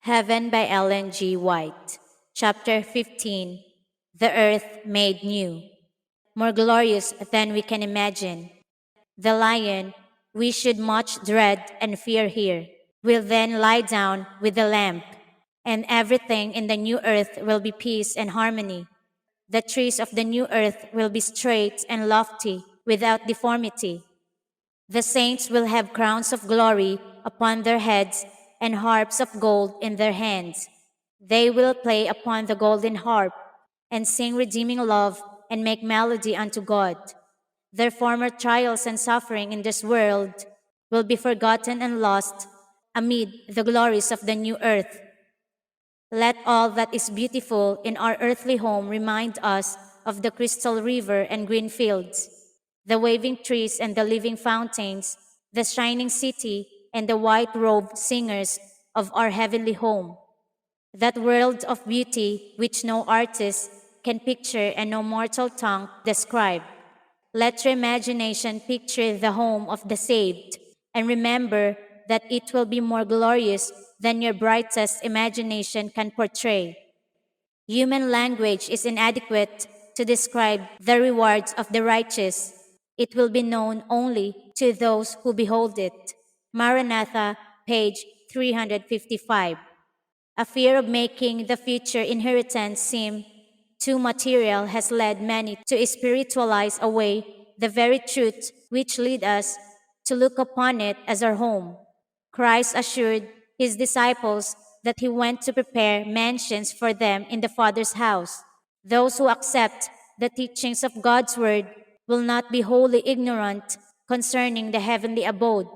Heaven by Ellen G. White. Chapter 15. The Earth Made New. More glorious than we can imagine. The lion we should much dread and fear here will then lie down with the lamb, and everything in the new earth will be peace and harmony. The trees of the new earth will be straight and lofty, without deformity. The saints will have crowns of glory upon their heads and harps of gold in their hands. They will play upon the golden harp and sing redeeming love and make melody unto God. Their former trials and suffering in this world will be forgotten and lost amid the glories of the new earth. Let all that is beautiful in our earthly home remind us of the crystal river and green fields, the waving trees and the living fountains, the shining city and the white-robed singers of our heavenly home. That world of beauty which no artist can picture and no mortal tongue describe. Let your imagination picture the home of the saved, and remember that it will be more glorious than your brightest imagination can portray. Human language is inadequate to describe the rewards of the righteous. It will be known only to those who behold it. Maranatha, page 355. A fear of making the future inheritance seem too material has led many to spiritualize away the very truth which lead us to look upon it as our home. Christ assured his disciples that he went to prepare mansions for them in the Father's house. Those who accept the teachings of God's word will not be wholly ignorant concerning the heavenly abode.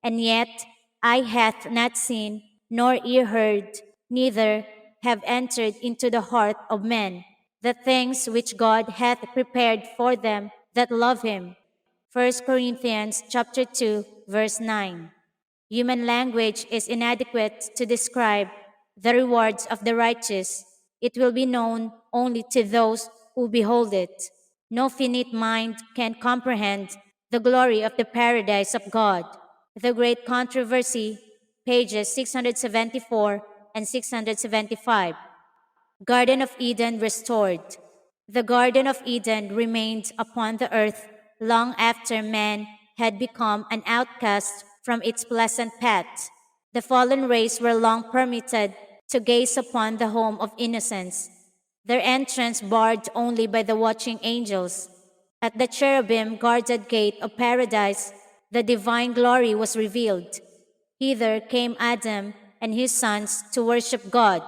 And yet, eye hath not seen, nor ear heard, neither have entered into the heart of men the things which God hath prepared for them that love him. 1 Corinthians chapter 2, verse 9. Human language is inadequate to describe the rewards of the righteous. It will be known only to those who behold it. No finite mind can comprehend the glory of the paradise of God. The Great Controversy, pages 674 and 675. Garden of Eden restored. The Garden of Eden remained upon the earth long after man had become an outcast from its pleasant path. The fallen race were long permitted to gaze upon the home of innocence, their entrance barred only by the watching angels. At the cherubim guarded gate of paradise, the divine glory was revealed. Hither came Adam and his sons to worship God.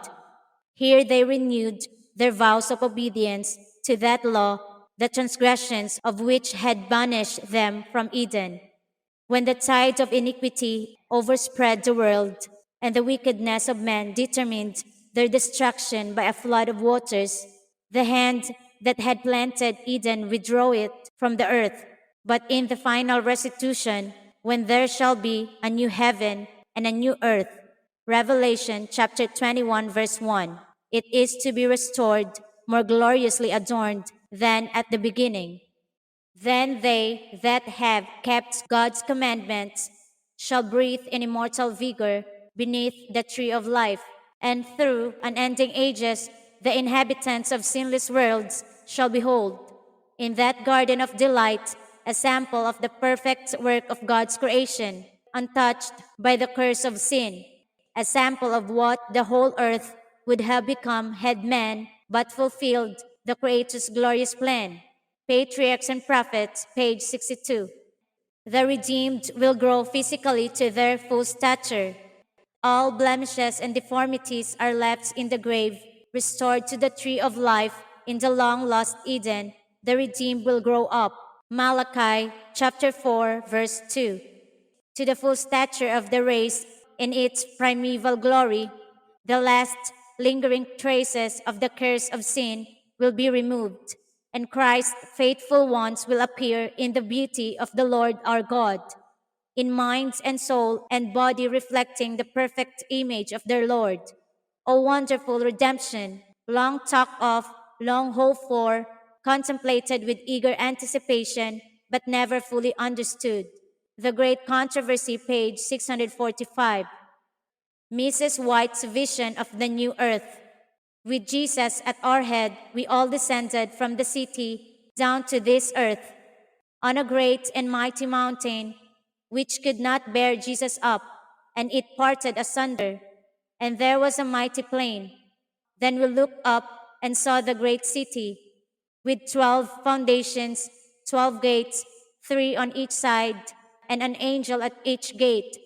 Here they renewed their vows of obedience to that law, the transgressions of which had banished them from Eden. When the tide of iniquity overspread the world, and the wickedness of men determined their destruction by a flood of waters, the hand that had planted Eden withdrew it from the earth. But in the final restitution, when there shall be a new heaven and a new earth, Revelation chapter 21 verse 1, it is to be restored, more gloriously adorned than at the beginning. Then they that have kept God's commandments shall breathe in immortal vigor beneath the tree of life, and through unending ages the inhabitants of sinless worlds shall behold, in that garden of delight, a sample of the perfect work of God's creation, untouched by the curse of sin, a sample of what the whole earth would have become had man but fulfilled the Creator's glorious plan. Patriarchs and Prophets, page 62. The redeemed will grow physically to their full stature. All blemishes and deformities are left in the grave, restored to the tree of life in the long-lost Eden. The redeemed will grow up. Malachi chapter 4, verse 2. To the full stature of the race in its primeval glory, the last lingering traces of the curse of sin will be removed, and Christ's faithful ones will appear in the beauty of the Lord our God, in mind and soul and body reflecting the perfect image of their Lord. O wonderful redemption, long talked of, long hoped for, contemplated with eager anticipation, but never fully understood. The Great Controversy, page 645. Mrs. White's vision of the new earth. With Jesus at our head, we all descended from the city down to this earth on a great and mighty mountain, which could not bear Jesus up, and it parted asunder, and there was a mighty plain. Then we looked up and saw the great city, with 12 foundations, 12 gates, three on each side, and an angel at each gate.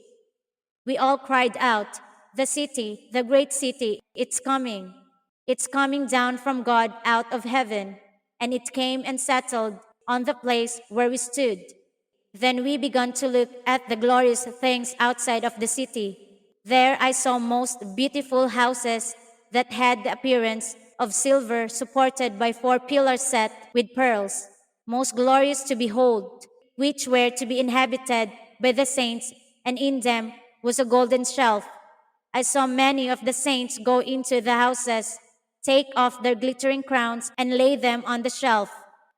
We all cried out, "The city, the great city, it's coming. It's coming down from God out of heaven." And it came and settled on the place where we stood. Then we began to look at the glorious things outside of the city. There I saw most beautiful houses that had the appearance of silver supported by 4 pillars set with pearls, most glorious to behold, which were to be inhabited by the saints, and in them was a golden shelf. I saw many of the saints go into the houses, take off their glittering crowns and lay them on the shelf,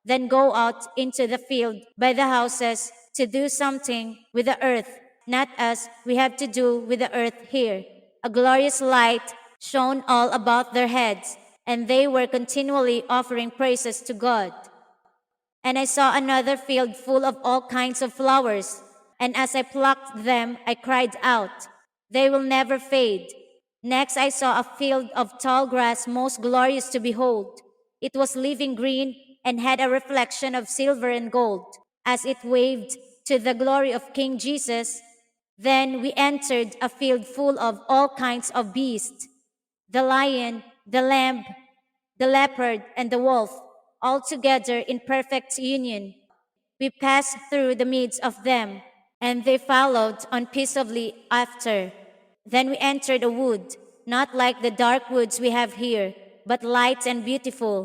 then go out into the field by the houses to do something with the earth, not as we have to do with the earth here. A glorious light shone all about their heads, and they were continually offering praises to God. And I saw another field full of all kinds of flowers, and as I plucked them, I cried out, "They will never fade." Next I saw a field of tall grass most glorious to behold. It was living green and had a reflection of silver and gold, as it waved to the glory of King Jesus. Then we entered a field full of all kinds of beasts, the lion, the lamb, the leopard, and the wolf, all together in perfect union. We passed through the midst of them, and they followed on peaceably after. Then we entered a wood, not like the dark woods we have here, but light and beautiful.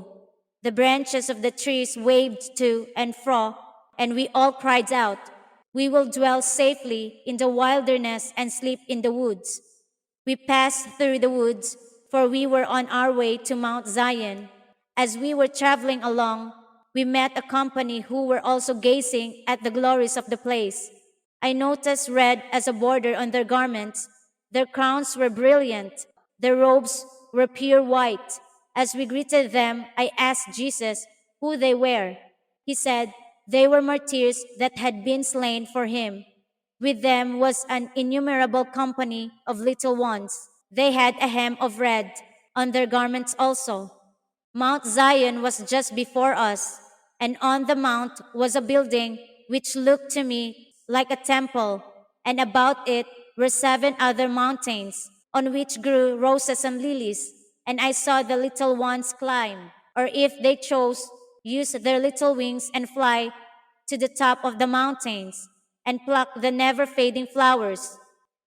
The branches of the trees waved to and fro, and we all cried out, "We will dwell safely in the wilderness and sleep in the woods." We passed through the woods, for we were on our way to Mount Zion. As we were traveling along, we met a company who were also gazing at the glories of the place. I noticed red as a border on their garments. Their crowns were brilliant. Their robes were pure white. As we greeted them, I asked Jesus who they were. He said, "They were martyrs that had been slain for him." With them was an innumerable company of little ones. They had a hem of red on their garments also. Mount Zion was just before us, and on the mount was a building which looked to me like a temple, and about it were 7 other mountains, on which grew roses and lilies. And I saw the little ones climb, or if they chose, use their little wings and fly to the top of the mountains, and pluck the never fading flowers.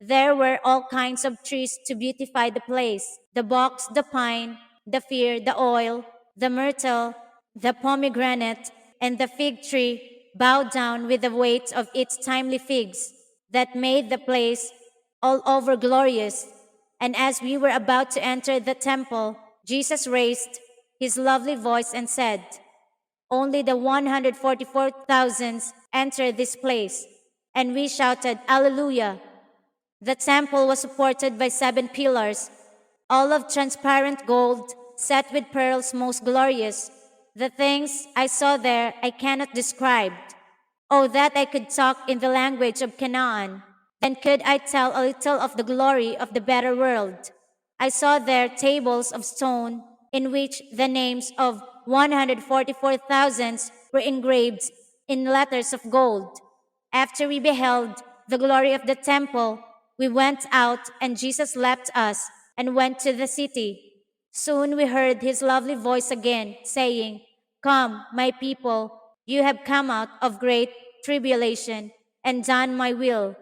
There were all kinds of trees to beautify the place: the box, the pine, the fir, the oil, the myrtle, the pomegranate, and the fig tree, bowed down with the weight of its timely figs, that made the place all over glorious. And as we were about to enter the temple, Jesus raised his lovely voice and said, "Only the 144,000 enter this place." And we shouted, "Alleluia!" The temple was supported by 7 pillars, all of transparent gold, set with pearls most glorious. The things I saw there I cannot describe. Oh, that I could talk in the language of Canaan. Then could I tell a little of the glory of the better world. I saw there tables of stone in which the names of 144,000 were engraved in letters of gold. After we beheld the glory of the temple, we went out, and Jesus left us and went to the city. Soon we heard his lovely voice again, saying, "Come, my people, you have come out of great tribulation and done my will.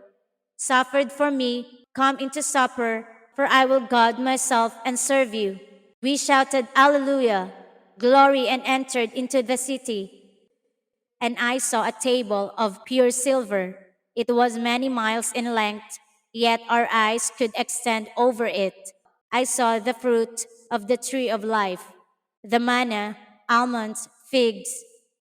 Suffered for me, come into supper, for I will guard myself and serve you." We shouted, "Alleluia!" Glory, and entered into the city. And I saw a table of pure silver. It was many miles in length, yet our eyes could extend over it. I saw the fruit of the tree of life, the manna, almonds, figs,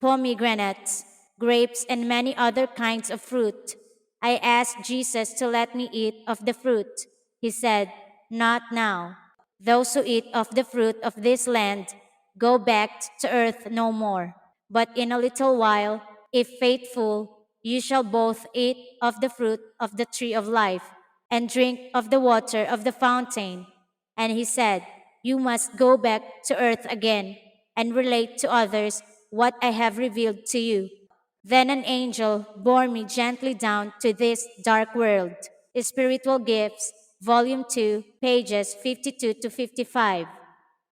pomegranates, grapes, and many other kinds of fruit. I asked Jesus to let me eat of the fruit. He said, "Not now. Those who eat of the fruit of this land go back to earth no more. But in a little while, if faithful, you shall both eat of the fruit of the tree of life and drink of the water of the fountain." And he said, "You must go back to earth again and relate to others what I have revealed to you." Then an angel bore me gently down to this dark world. Spiritual Gifts, Volume 2, pages 52 to 55.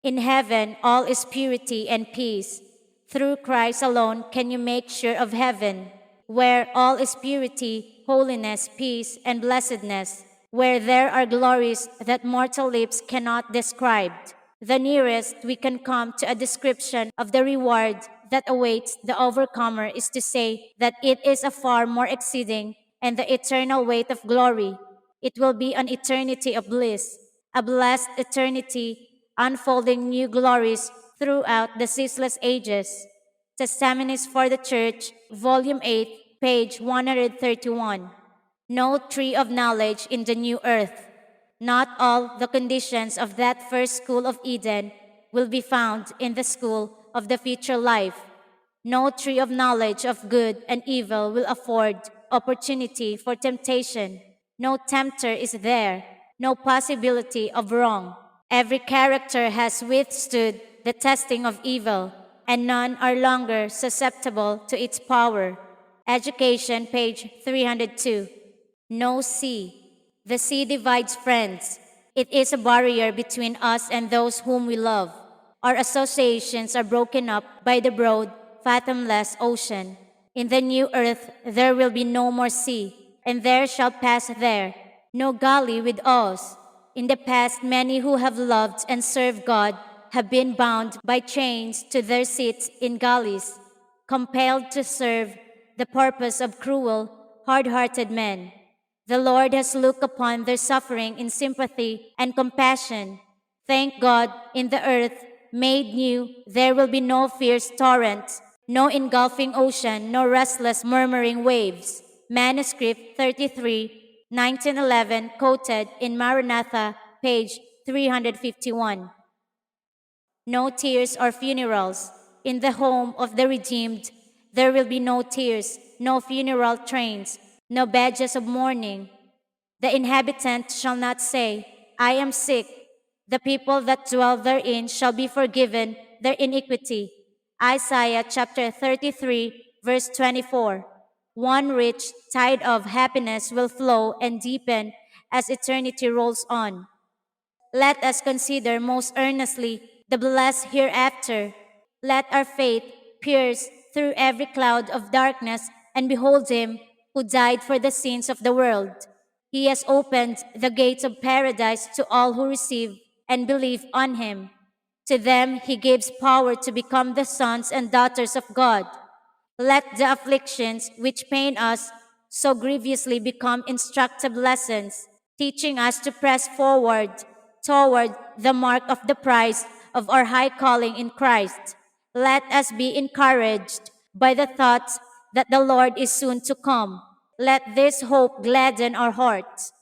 In heaven, all is purity and peace. Through Christ alone can you make sure of heaven, where all is purity, holiness, peace, and blessedness, where there are glories that mortal lips cannot describe. The nearest we can come to a description of the reward that awaits the overcomer is to say that it is a far more exceeding and the eternal weight of glory. It will be an eternity of bliss, a blessed eternity, unfolding new glories throughout the ceaseless ages. Testimonies for the Church, Volume 8, page 131. No tree of knowledge in the new earth. Not all the conditions of that first school of Eden will be found in the school of the future life. No tree of knowledge of good and evil will afford opportunity for temptation. No tempter is there, no possibility of wrong. Every character has withstood the testing of evil, and none are longer susceptible to its power. Education, page 302. No sea. The sea divides friends. It is a barrier between us and those whom we love. Our associations are broken up by the broad, fathomless ocean. In the new earth there will be no more sea, and there shall pass there no galley with oars. In the past, many who have loved and served God have been bound by chains to their seats in galleys, compelled to serve the purpose of cruel, hard-hearted men. The Lord has looked upon their suffering in sympathy and compassion. Thank God, in the earth made new, there will be no fierce torrents, no engulfing ocean, no restless murmuring waves. Manuscript 33, 1911, quoted in Maranatha, page 351. No tears or funerals. In the home of the redeemed, there will be no tears, no funeral trains, no badges of mourning. The inhabitant shall not say, "I am sick." The people that dwell therein shall be forgiven their iniquity. Isaiah chapter 33, verse 24. One rich tide of happiness will flow and deepen as eternity rolls on. Let us consider most earnestly the blessed hereafter. Let our faith pierce through every cloud of darkness and behold him who died for the sins of the world. He has opened the gates of paradise to all who receive and believe on him. To them he gives power to become the sons and daughters of God. Let the afflictions which pain us so grievously become instructive lessons, teaching us to press forward toward the mark of the prize of our high calling in Christ. Let us be encouraged by the thoughts that the Lord is soon to come. Let this hope gladden our hearts.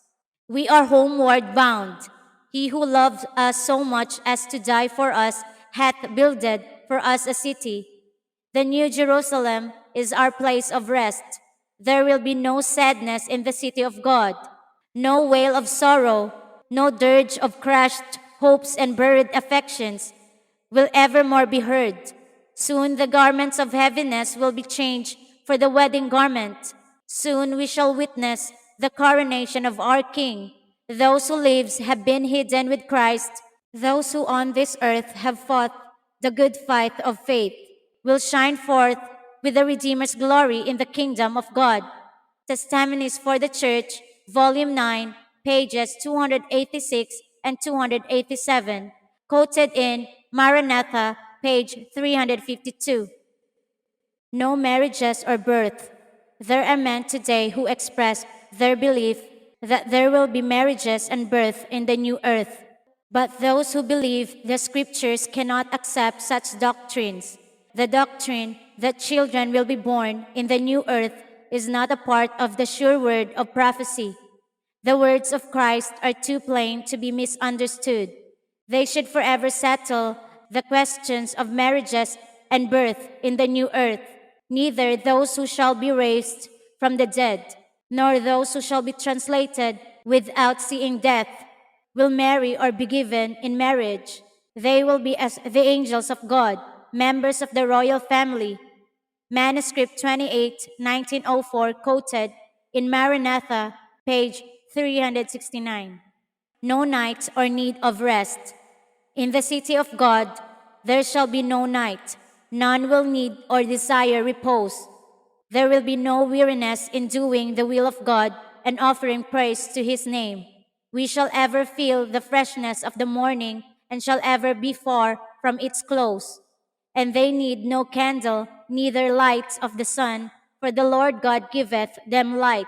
We are homeward bound. He who loved us so much as to die for us hath builded for us a city. The New Jerusalem is our place of rest. There will be no sadness in the city of God, no wail of sorrow, no dirge of crushed hopes and buried affections will evermore be heard. Soon the garments of heaviness will be changed for the wedding garment. Soon we shall witness the coronation of our King. Those who live have been hidden with Christ. Those who on this earth have fought the good fight of faith will shine forth with the Redeemer's glory in the kingdom of God. Testimonies for the Church, Volume 9, pages 286 and 287, quoted in Maranatha, page 352. No marriages or birth. There are men today who express their belief that there will be marriages and birth in the new earth. But those who believe the scriptures cannot accept such doctrines. The doctrine that children will be born in the new earth is not a part of the sure word of prophecy. The words of Christ are too plain to be misunderstood. They should forever settle the questions of marriages and birth in the new earth. Neither those who shall be raised from the dead, nor those who shall be translated without seeing death, will marry or be given in marriage. They will be as the angels of God, members of the royal family. Manuscript 28, 1904, quoted in Maranatha, page 369. No night or need of rest. In the city of God, there shall be no night. None will need or desire repose. There will be no weariness in doing the will of God and offering praise to his name. We shall ever feel the freshness of the morning and shall ever be far from its close. And they need no candle, neither light of the sun, for the Lord God giveth them light.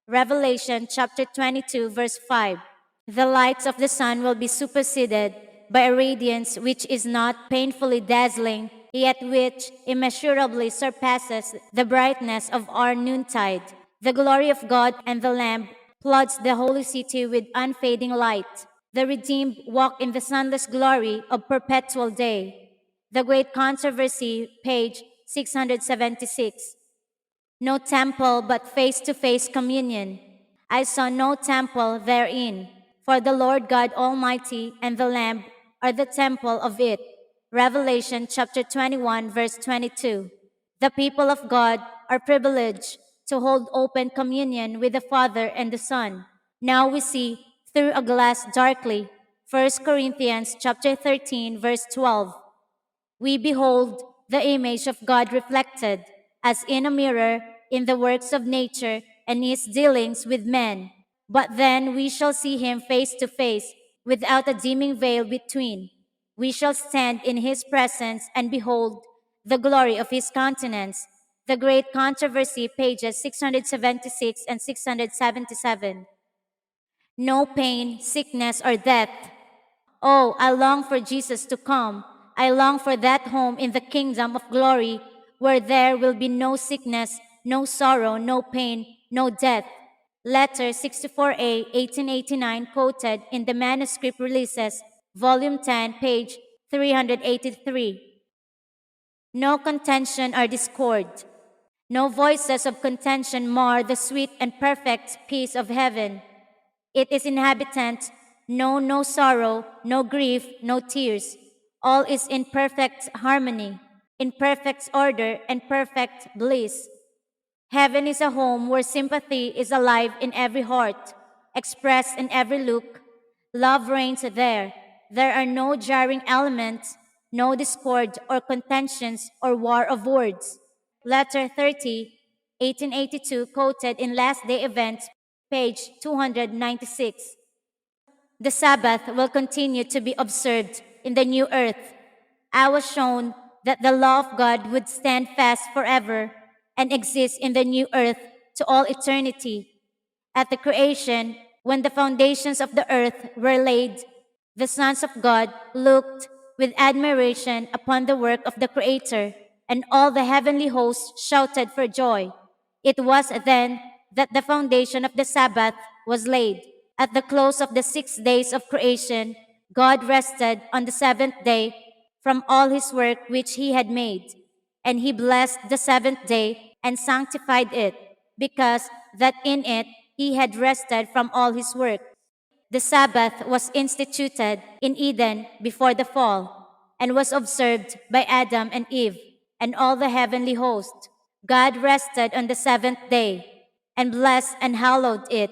Revelation chapter 22, verse 5. The lights of the sun will be superseded by a radiance which is not painfully dazzling, yet which immeasurably surpasses the brightness of our noontide. The glory of God and the Lamb floods the holy city with unfading light. The redeemed walk in the sunless glory of perpetual day. The Great Controversy, page 676. No temple but face-to-face communion. I saw no temple therein, for the Lord God Almighty and the Lamb are the temple of it. Revelation chapter 21, verse 22. The people of God are privileged to hold open communion with the Father and the Son. Now we see through a glass darkly. 1 Corinthians chapter 13, verse 12. We behold the image of God reflected, as in a mirror, in the works of nature and his dealings with men. But then we shall see him face to face, without a dimming veil between. We shall stand in his presence and behold the glory of his countenance. The Great Controversy, pages 676 and 677. No pain, sickness, or death. Oh, I long for Jesus to come. I long for that home in the kingdom of glory where there will be no sickness, no sorrow, no pain, no death. Letter 64A, 1889, quoted in the Manuscript Releases, Volume 10, page 383. No contention or discord. No voices of contention mar the sweet and perfect peace of heaven. It is inhabitant, no sorrow, no grief, no tears. All is in perfect harmony, in perfect order and perfect bliss. Heaven is a home where sympathy is alive in every heart, expressed in every look. Love reigns there. There are no jarring elements, no discord or contentions or war of words. Letter 30, 1882, quoted in Last Day Events, page 296. The Sabbath will continue to be observed in the new earth. I was shown that the law of God would stand fast forever and exist in the new earth to all eternity. At the creation, when the foundations of the earth were laid, the sons of God looked with admiration upon the work of the Creator, and all the heavenly hosts shouted for joy. It was then that the foundation of the Sabbath was laid. At the close of the 6 days of creation, God rested on the seventh day from all his work which he had made. And he blessed the seventh day and sanctified it, because that in it he had rested from all his work. The Sabbath was instituted in Eden before the fall, and was observed by Adam and Eve and all the heavenly host. God rested on the seventh day, and blessed and hallowed it.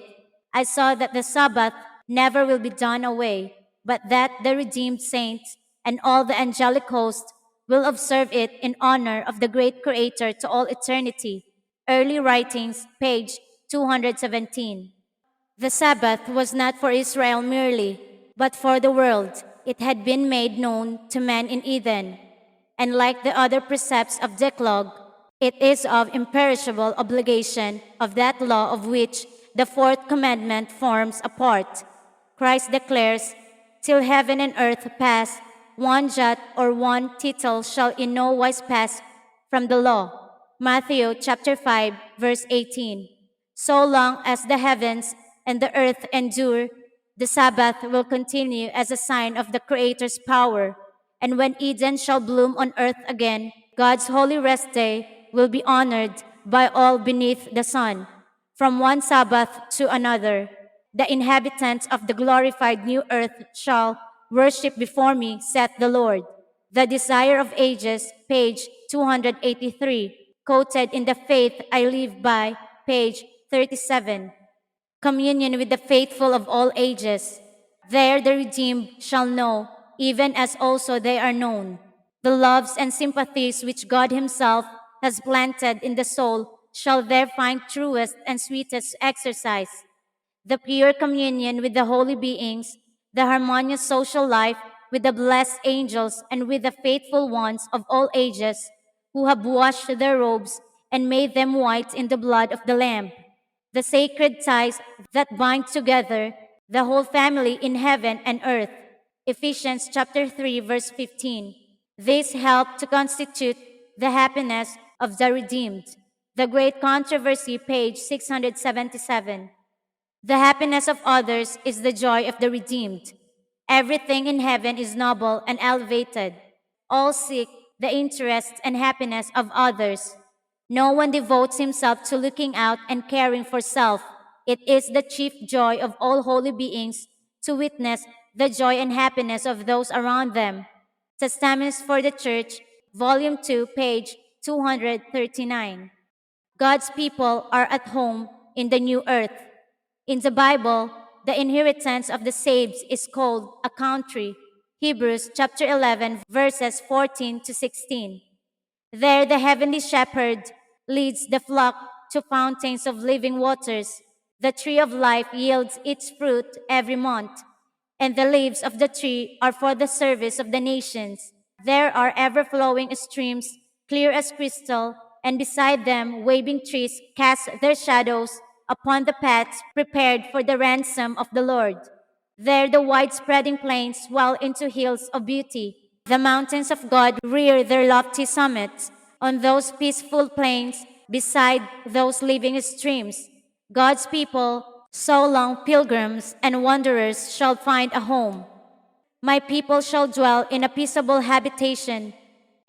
I saw that the Sabbath never will be done away, but that the redeemed saints and all the angelic host will observe it in honor of the great Creator to all eternity. Early Writings, page 217. The Sabbath was not for Israel merely, but for the world. It had been made known to man in Eden. And like the other precepts of Decalogue, it is of imperishable obligation of that law of which the fourth commandment forms a part. Christ declares, "Till heaven and earth pass, one jot or one tittle shall in no wise pass from the law." Matthew chapter 5, verse 18. So long as the heavens and the earth endure, the Sabbath will continue as a sign of the Creator's power. And when Eden shall bloom on earth again, God's holy rest day will be honored by all beneath the sun. From one Sabbath to another, the inhabitants of the glorified new earth shall worship before me, saith the Lord. The Desire of Ages, page 283, quoted in The Faith I Live By, page 37. Communion with the faithful of all ages. There the redeemed shall know, even as also they are known. The loves and sympathies which God Himself has planted in the soul shall there find truest and sweetest exercise. The pure communion with the holy beings, the harmonious social life with the blessed angels and with the faithful ones of all ages, who have washed their robes and made them white in the blood of the Lamb. The sacred ties that bind together the whole family in heaven and earth. Ephesians chapter 3 verse 15. These help to constitute the happiness of the redeemed. The Great Controversy, page 677. The happiness of others is the joy of the redeemed. Everything in heaven is noble and elevated. All seek the interest and happiness of others. No one devotes himself to looking out and caring for self. It is the chief joy of all holy beings to witness the joy and happiness of those around them. Testaments for the Church, Volume 2, page 239. God's people are at home in the new earth. In the Bible, the inheritance of the saved is called a country. Hebrews chapter 11, verses 14 to 16. There the heavenly shepherd leads the flock to fountains of living waters. The tree of life yields its fruit every month, and the leaves of the tree are for the service of the nations. There are ever-flowing streams, clear as crystal, and beside them waving trees cast their shadows upon the paths prepared for the ransom of the Lord. There the wide-spreading plains swell into hills of beauty. The mountains of God rear their lofty summits. On those peaceful plains, beside those living streams, God's people, so long pilgrims and wanderers, shall find a home. My people shall dwell in a peaceable habitation,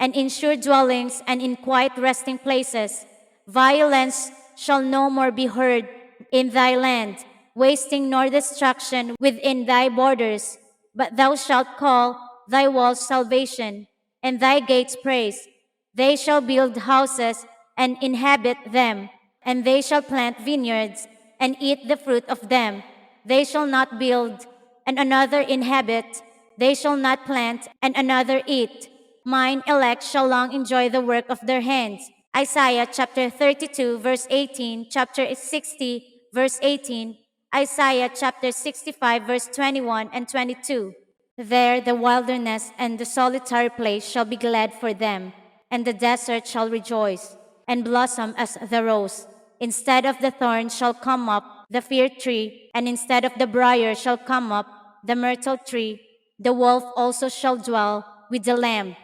and in sure dwellings and in quiet resting places. Violence shall no more be heard in thy land, wasting nor destruction within thy borders. But thou shalt call thy walls salvation, and thy gates praise. They shall build houses and inhabit them, and they shall plant vineyards and eat the fruit of them. They shall not build, and another inhabit. They shall not plant, and another eat. Mine elect shall long enjoy the work of their hands. Isaiah chapter 32, verse 18, chapter 60, verse 18, Isaiah chapter 65, verse 21 and 22. There the wilderness and the solitary place shall be glad for them, and the desert shall rejoice and blossom as the rose. Instead of the thorn shall come up the fir tree, and instead of the briar shall come up the myrtle tree. The wolf also shall dwell with the lamb,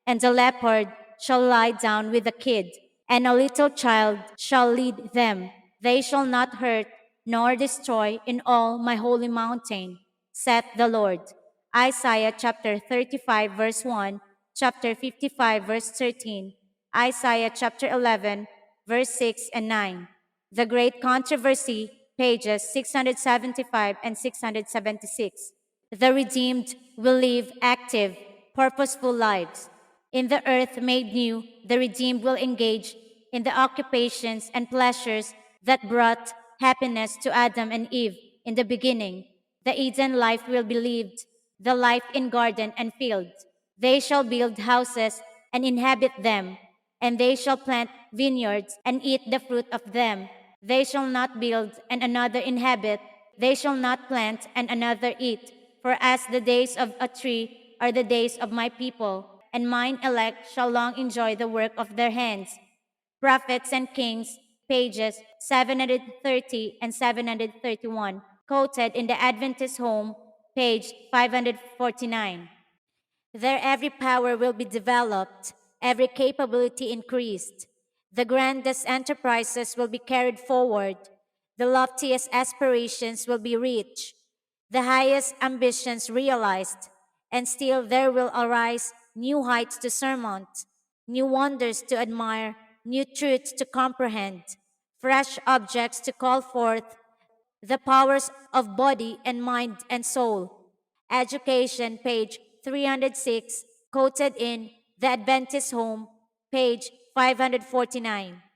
and the leopard shall lie down with the kid, and a little child shall lead them. They shall not hurt nor destroy in all my holy mountain, saith the Lord. Isaiah chapter 35, verse 1, chapter 55, verse 13, Isaiah chapter 11, verse 6 and 9. The Great Controversy, pages 675 and 676. The redeemed will live active, purposeful lives. In the earth made new, the redeemed will engage in the occupations and pleasures that brought happiness to Adam and Eve in the beginning. The Eden life will be lived, the life in garden and field. They shall build houses and inhabit them, and they shall plant vineyards and eat the fruit of them. They shall not build and another inhabit. They shall not plant and another eat. For as the days of a tree are the days of my people, and mine elect shall long enjoy the work of their hands. Prophets and Kings, pages 730 and 731, quoted in the Adventist Home, page 549. There every power will be developed, every capability increased. The grandest enterprises will be carried forward. The loftiest aspirations will be reached, the highest ambitions realized, and still there will arise new heights to surmount, new wonders to admire, new truths to comprehend, fresh objects to call forth, the powers of body and mind and soul. Education, page 306, quoted in The Adventist Home, page 549.